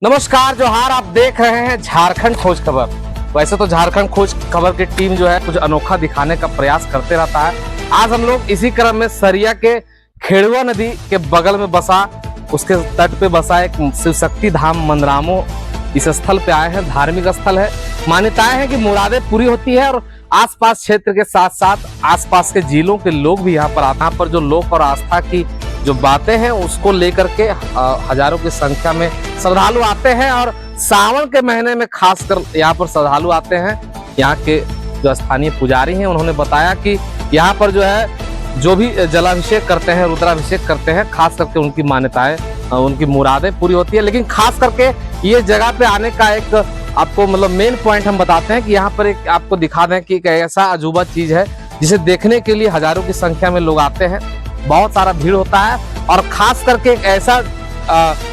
नमस्कार जोहार, आप देख रहे हैं झारखंड खोज खबर। वैसे तो झारखंड खोज खबर की टीम जो है कुछ अनोखा दिखाने का प्रयास करते रहता है। आज हम लोग इसी क्रम में सरिया के खेड़ुआ नदी के बगल में बसा, उसके तट पे बसा एक शिव शक्ति धाम मंदरामो, इस स्थल पे आए हैं। धार्मिक स्थल है, मान्यताएं हैं कि मुरादें पूरी होती है और आसपास क्षेत्र के साथ साथ आसपास के जिलों के लोग भी यहाँ पर आते हैं। यहाँ पर जो लोक और आस्था की जो बातें हैं उसको लेकर के हजारों की संख्या में श्रद्धालु आते हैं और सावन के महीने में खासकर यहाँ पर श्रद्धालु आते हैं। यहाँ के जो स्थानीय पुजारी हैं उन्होंने बताया कि यहाँ पर जो है जो भी जलाभिषेक करते हैं, रुद्राभिषेक करते हैं, खास करके उनकी मान्यताएं, उनकी मुरादें पूरी होती है। लेकिन खास करके ये जगह पे आने का एक आपको मतलब मेन पॉइंट हम बताते हैं कि यहाँ पर एक आपको दिखा दें कि एक ऐसा अजूबा चीज है जिसे देखने के लिए हजारों की संख्या में लोग आते हैं। बहुत सारा भीड़ होता है और खास करके एक ऐसा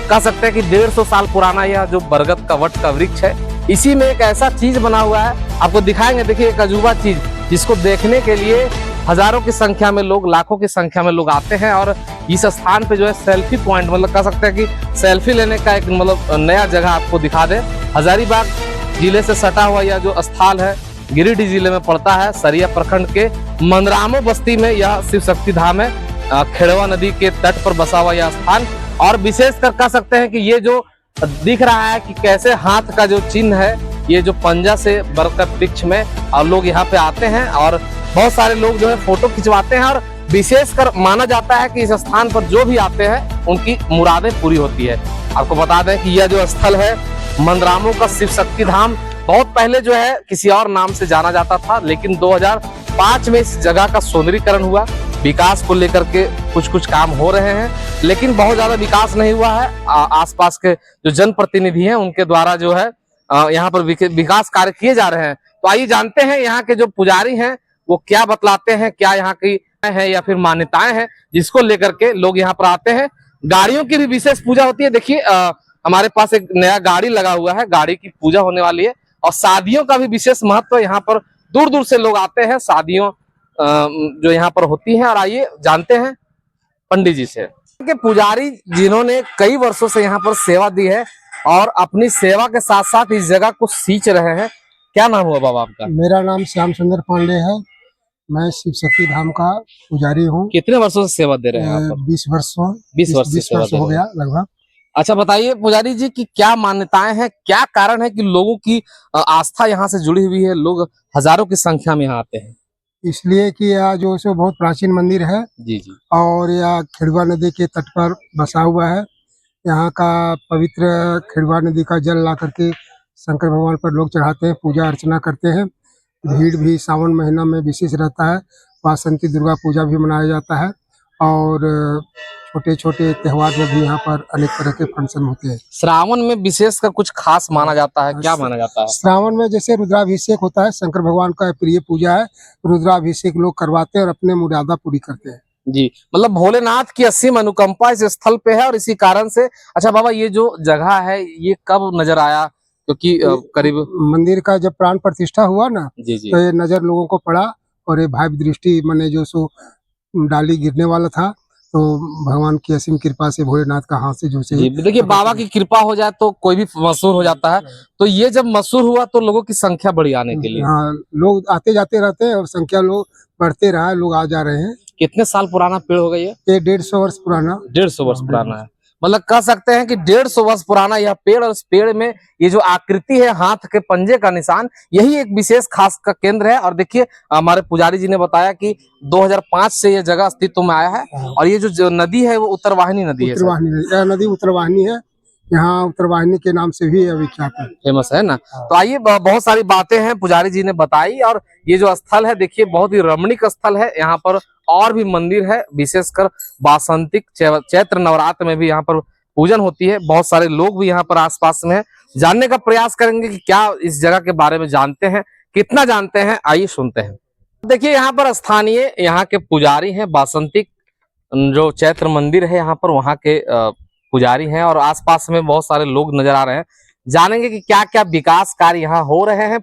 कह सकते हैं कि 150 साल पुराना यह जो बरगद का वट का वृक्ष है, इसी में एक ऐसा चीज बना हुआ है, आपको दिखाएंगे। देखिए एक अजूबा चीज जिसको देखने के लिए हजारों की संख्या में लोग, लाखों की संख्या में लोग आते हैं। और इस स्थान पे जो है सेल्फी पॉइंट, मतलब कह सकते हैं कि सेल्फी लेने का एक मतलब नया जगह आपको दिखा दे। हजारीबाग जिले से सटा हुआ यह जो स्थल है गिरिडीह जिले में पड़ता है। सरिया प्रखंड के मंदरामो बस्ती में यह शिव शक्ति धाम है। खेड़ुआ नदी के तट पर बसा हुआ यह स्थान, और विशेषकर कह सकते हैं कि ये जो दिख रहा है कि कैसे हाथ का जो चिन्ह है, ये जो पंजा से बरगद वृक्ष में, और लोग यहाँ पे आते हैं और बहुत सारे लोग जो है फोटो खिंचवाते हैं। और विशेषकर माना जाता है कि इस स्थान पर जो भी आते हैं उनकी मुरादें पूरी होती है। आपको बता दें कि यह जो स्थल है मंदरामो का शिव शक्ति धाम बहुत पहले जो है किसी और नाम से जाना जाता था, लेकिन 2005 में इस जगह का सौंदर्यीकरण हुआ। विकास को लेकर के कुछ काम हो रहे हैं, लेकिन बहुत ज्यादा विकास नहीं हुआ है। आसपास के जो जनप्रतिनिधि हैं उनके द्वारा जो है यहाँ पर विकास कार्य किए जा रहे हैं। तो आइए जानते हैं यहाँ के जो पुजारी हैं वो क्या बतलाते हैं, क्या यहाँ की है या फिर मान्यताएं हैं जिसको लेकर के लोग यहाँ पर आते हैं। गाड़ियों की भी विशेष पूजा होती है। देखिए हमारे पास एक नया गाड़ी लगा हुआ है, गाड़ी की पूजा होने वाली है। और शादियों का भी विशेष महत्व, यहाँ पर दूर दूर से लोग आते हैं शादियों जो यहाँ पर होती है। और आइए जानते हैं पंडित जी से के पुजारी जिन्होंने कई वर्षों से यहाँ पर सेवा दी है और अपनी सेवा के साथ साथ इस जगह को सींच रहे हैं। क्या नाम हुआ बाबा आपका? मेरा नाम श्याम सुंदर पांडे है। मैं शिव शक्ति धाम का पुजारी हूँ। कितने वर्षों से सेवा दे रहे हैं आप? 20 वर्षों 20 वर्ष हो गया लगभग। अच्छा बताइए पुजारी जी कि क्या मान्यताएं हैं, क्या कारण है कि लोगों की आस्था यहाँ से जुड़ी हुई है, लोग हजारों की संख्या में यहाँ आते हैं? इसलिए कि यह जो सो बहुत प्राचीन मंदिर है जी जी, और यह खेड़ुआ नदी के तट पर बसा हुआ है। यहाँ का पवित्र खेड़ुआ नदी का जल ला करके शंकर भगवान पर लोग चढ़ाते हैं, पूजा अर्चना करते हैं। भीड़ भी सावन महीना में विशेष रहता है। वासंती दुर्गा पूजा भी मनाया जाता है और छोटे छोटे त्योहार में भी यहाँ पर अनेक तरह के फंक्शन होते हैं। श्रावण में विशेष का कुछ खास माना जाता है, क्या माना जाता है? श्रावण में जैसे रुद्राभिषेक होता है, शंकर भगवान का प्रिय पूजा है। रुद्राभिषेक लोग करवाते हैं और अपने मुरादा पूरी करते हैं। जी, मतलब भोलेनाथ की असीम अनुकंपा इस स्थल पे है और इसी कारण से। अच्छा बाबा, ये जो जगह है ये कब नजर आया? क्योंकि करीब मंदिर का जब प्राण प्रतिष्ठा हुआ ना, जी जी, तो ये नजर लोगों को पड़ा और ये भाव दृष्टि माने जो सो डाली गिरने वाला था, तो भगवान की असीम कृपा से भोलेनाथ का हाथ से जो से देखिए बाबा की कृपा हो जाए तो कोई भी मशहूर हो जाता है। तो ये जब मशहूर हुआ तो लोगों की संख्या बढ़ी आने के लिए। हाँ, लोग आते जाते रहते हैं और संख्या लोग बढ़ते रहा, लोग आ जा रहे हैं। कितने साल पुराना पेड़ हो गया ये? 150 वर्ष पुराना। 150 वर्ष पुराना है, मतलब कह सकते हैं कि 150 वर्ष पुराना यह पेड़। और इस पेड़ में ये जो आकृति है हाथ के पंजे का निशान, यही एक विशेष खास का केंद्र है। और देखिए हमारे पुजारी जी ने बताया कि 2005 से यह जगह अस्तित्व में आया है। और ये जो नदी है वो उत्तरवाहिनी नदी है। यह नदी उत्तरवाहिनी है, यहाँ उत्तरवाहिनी के नाम से भी विख्यात है, फेमस है ना। तो आइए बहुत सारी बातें हैं पुजारी जी ने बताई। और ये जो स्थल है देखिए बहुत ही रमणीक स्थल है। यहाँ पर और भी मंदिर है, विशेषकर बासंतिक चैत्र नवरात्र में भी यहाँ पर पूजन होती है। बहुत सारे लोग भी यहाँ पर आसपास में है। जानने का प्रयास करेंगे कि क्या इस जगह के बारे में जानते हैं, कितना जानते हैं, आइए सुनते हैं। देखिए यहाँ पर स्थानीय यहाँ के पुजारी हैं, बासंतिक जो चैत्र मंदिर है यहाँ पर, वहाँ के पुजारी हैं। और आसपास में बहुत सारे लोग नजर आ रहे हैं। जानेंगे कि क्या क्या विकास कार्य यहाँ हो रहे हैं,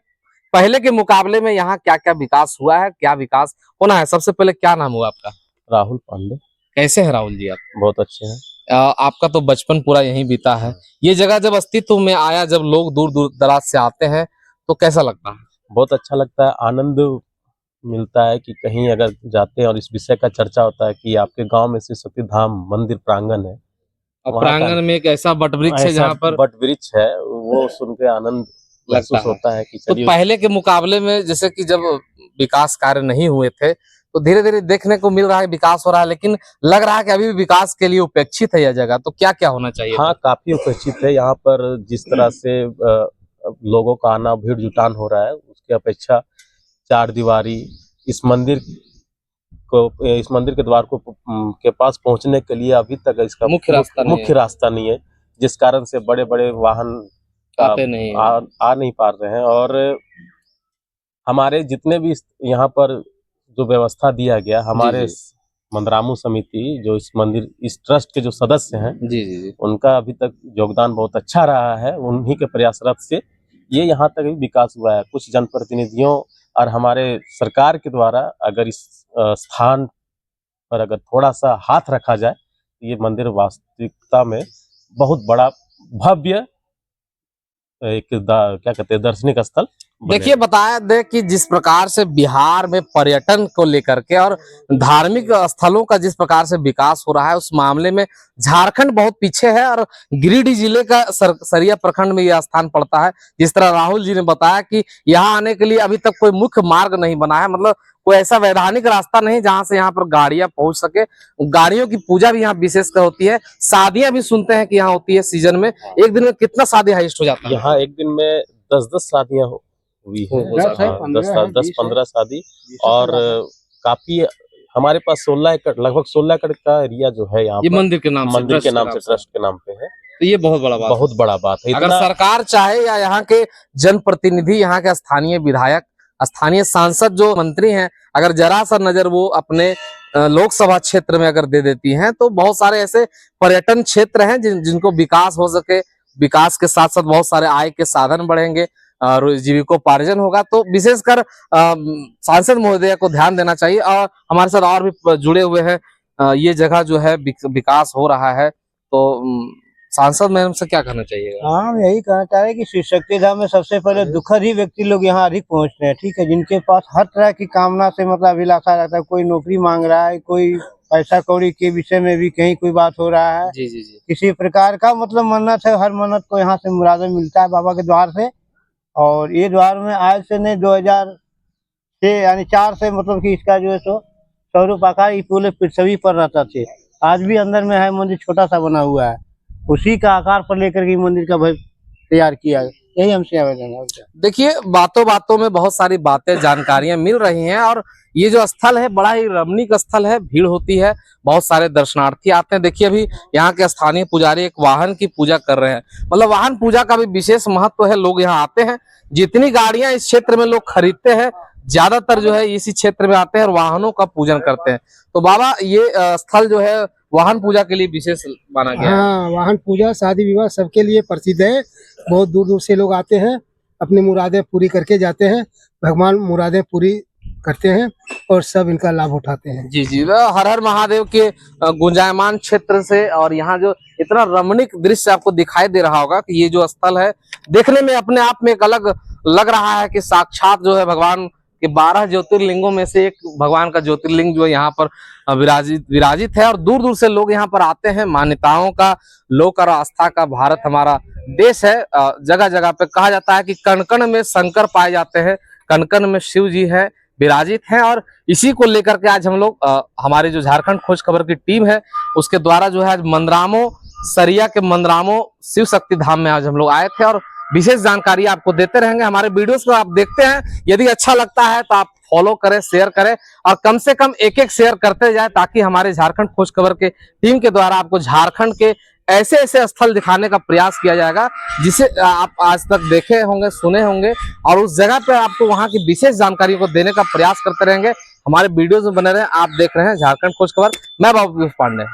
पहले के मुकाबले में यहाँ क्या क्या विकास हुआ है, क्या विकास होना है। सबसे पहले क्या नाम हुआ आपका? राहुल पांडे। कैसे है राहुल जी आप? बहुत अच्छे हैं। आपका तो बचपन पूरा यहीं बीता है। ये जगह जब अस्तित्व में आया, जब लोग दूर दूर दराज से आते हैं तो कैसा लगता है? बहुत अच्छा लगता है, आनंद मिलता है कि कहीं अगर जाते हैं और इस विषय का चर्चा होता है कि आपके गांव में शिव शक्ति धाम मंदिर प्रांगण है, और वहाँ का प्रांगण में एक ऐसा बट वृक्ष है ऐसा जहाँ पर बट वृक्ष है, वो सुन के आनंद लगता महसूस है। होता है कि तो चलिए। पहले के मुकाबले में जैसे कि जब विकास कार्य नहीं हुए थे तो धीरे धीरे देखने को मिल रहा है विकास हो रहा है, लेकिन लग रहा है कि अभी भी विकास के लिए उपेक्षित है यह जगह। तो क्या क्या होना चाहिए? हाँ, काफी उपेक्षित है यहाँ पर। जिस तरह से लोगों का आना, भीड़ जुटान हो रहा है, उसकी अपेक्षा चार दीवारी इस मंदिर इस मंदिर के द्वार को के पास पहुंचने के लिए अभी तक इसका मुख्य रास्ता नहीं है, जिस कारण से बड़े बड़े वाहन आते नहीं आ नहीं पा रहे हैं। और हमारे जितने भी यहाँ पर जो व्यवस्था दिया गया, हमारे मंदरामू समिति जो इस मंदिर इस ट्रस्ट के जो सदस्य हैं, जी उनका अभी तक योगदान बहुत अच्छा रहा है। उन्हीं के प्रयासरत से ये यहाँ तक भी विकास हुआ है। कुछ जनप्रतिनिधियों और हमारे सरकार के द्वारा अगर इस स्थान पर अगर थोड़ा सा हाथ रखा जाए तो ये मंदिर वास्तविकता में बहुत बड़ा भव्य एक क्या कहते हैं दर्शनिक स्थल। देखिए, बताया दे कि जिस प्रकार से बिहार में पर्यटन को लेकर के और धार्मिक स्थलों का जिस प्रकार से विकास हो रहा है, उस मामले में झारखंड बहुत पीछे है और गिरिडीह जिले का सरिया प्रखंड में यह स्थान पड़ता है। जिस तरह राहुल जी ने बताया कि यहाँ आने के लिए अभी तक कोई मुख्य मार्ग नहीं बना है, मतलब कोई ऐसा वैधानिक रास्ता नहीं जहां से यहाँ पर गाड़ियां पहुंच सके। गाड़ियों की पूजा भी यहाँ विशेषकर होती है। शादियां भी सुनते हैं कि यहाँ होती है सीजन में। एक दिन में कितना शादी हाइस्ट हो जाता है? यहाँ एक दिन में 10-10 शादियां हुई है, 10-15 शादी। और काफी हमारे पास 16 एकड़, लगभग 16 एकड़ का एरिया जो है यहाँ मंदिर के नाम से, ट्रस्ट के नाम पे है। तो ये बहुत बड़ा बात है। अगर सरकार चाहे या यहाँ के जनप्रतिनिधि, यहाँ के स्थानीय विधायक, स्थानीय सांसद जो मंत्री हैं, अगर जरा सा नजर वो अपने लोकसभा क्षेत्र में अगर दे देती हैं तो बहुत सारे ऐसे पर्यटन क्षेत्र हैं जिनको विकास हो सके। विकास के साथ साथ बहुत सारे आय के साधन बढ़ेंगे, जीविकोपार्जन होगा। तो विशेषकर सांसद महोदय को ध्यान देना चाहिए। और हमारे साथ और भी जुड़े हुए हैं, ये जगह जो है विकास हो रहा है, तो सांसद मैडम से क्या कहना चाहिए? हाँ, हम यही कहना चाह रहे हैं कि शिव शक्ति धाम में सबसे पहले दुखद ही व्यक्ति लोग यहाँ अधिक पहुँचते हैं, ठीक है, जिनके पास हर तरह की कामना से मतलब अभिलाषा रहता है। कोई नौकरी मांग रहा है, कोई पैसा कौड़ी के विषय में भी कहीं कोई बात हो रहा है, जी किसी प्रकार का मतलब मन्नत है, हर मन्नत को यहाँ से मुरादे मिलता है बाबा के द्वार से। और ये द्वार में आज से नहीं 2006 यानी 4 से मतलब कि इसका जो है सो स्वरूप आकार ये पूरे पृथ्वी पर रहता थे। आज भी अंदर में है, मंदिर छोटा सा बना हुआ है, उसी का आकार पर लेकर के मंदिर का भव्य तैयार किया है। यही हमसे आवेदन है। देखिए, बातों बातों में बहुत सारी बातें, जानकारियां मिल रही हैं। और ये जो स्थल है बड़ा ही रमणीक स्थल है, भीड़ होती है, बहुत सारे दर्शनार्थी आते हैं। देखिए, अभी यहाँ के स्थानीय पुजारी एक वाहन की पूजा कर रहे हैं, मतलब वाहन पूजा का भी विशेष महत्व है। लोग यहाँ आते हैं, जितनी गाड़ियां इस क्षेत्र में लोग खरीदते हैं, ज्यादातर जो है इसी क्षेत्र में आते हैं और वाहनों का पूजन करते हैं। तो बाबा, ये स्थल जो है वाहन पूजा के लिए विशेष माना गया है। हाँ, वाहन पूजा, शादी विवाह सबके लिए प्रसिद्ध है। बहुत दूर दूर से लोग आते हैं, अपनी मुरादें पूरी करके जाते हैं। भगवान मुरादें पूरी करते हैं और सब इनका लाभ उठाते हैं। जी, हर हर महादेव के गुंजायमान क्षेत्र से। और यहाँ जो इतना रमणीक दृश्य आपको दिखाई दे रहा होगा कि ये जो स्थल है देखने में अपने आप में एक अलग लग रहा है कि साक्षात जो है भगवान के 12 ज्योतिर्लिंगों में से एक भगवान का ज्योतिर्लिंग जो है यहाँ पर विराजित है। और दूर दूर से लोग यहाँ पर आते हैं। मान्यताओं का, लोक और आस्था का भारत हमारा देश है। जगह जगह पे कहा जाता है कि कण कण में शंकर पाए जाते हैं, कण कण में शिव जी है, विराजित हैं। और इसी को लेकर के आज हम लोग, हमारी जो झारखंड खोज खबर की टीम है उसके द्वारा जो है आज मंदरामो, सरिया के मंदरामो शिव शक्ति धाम में आज हम लोग आए थे और विशेष जानकारी आपको देते रहेंगे। हमारे वीडियोस को आप देखते हैं, यदि अच्छा लगता है तो आप फॉलो करें, शेयर करें और कम से कम एक शेयर करते जाए, ताकि हमारे झारखंड खोज खबर के टीम के द्वारा आपको झारखंड के ऐसे ऐसे स्थल दिखाने का प्रयास किया जाएगा जिसे आप आज तक देखे होंगे, सुने होंगे, और उस जगह पे आपको वहां की विशेष जानकारी को देने का प्रयास करते रहेंगे। हमारे वीडियोस में बने रहे। आप देख रहे हैं झारखंड खोज खबर। मैं बाबू पांडे।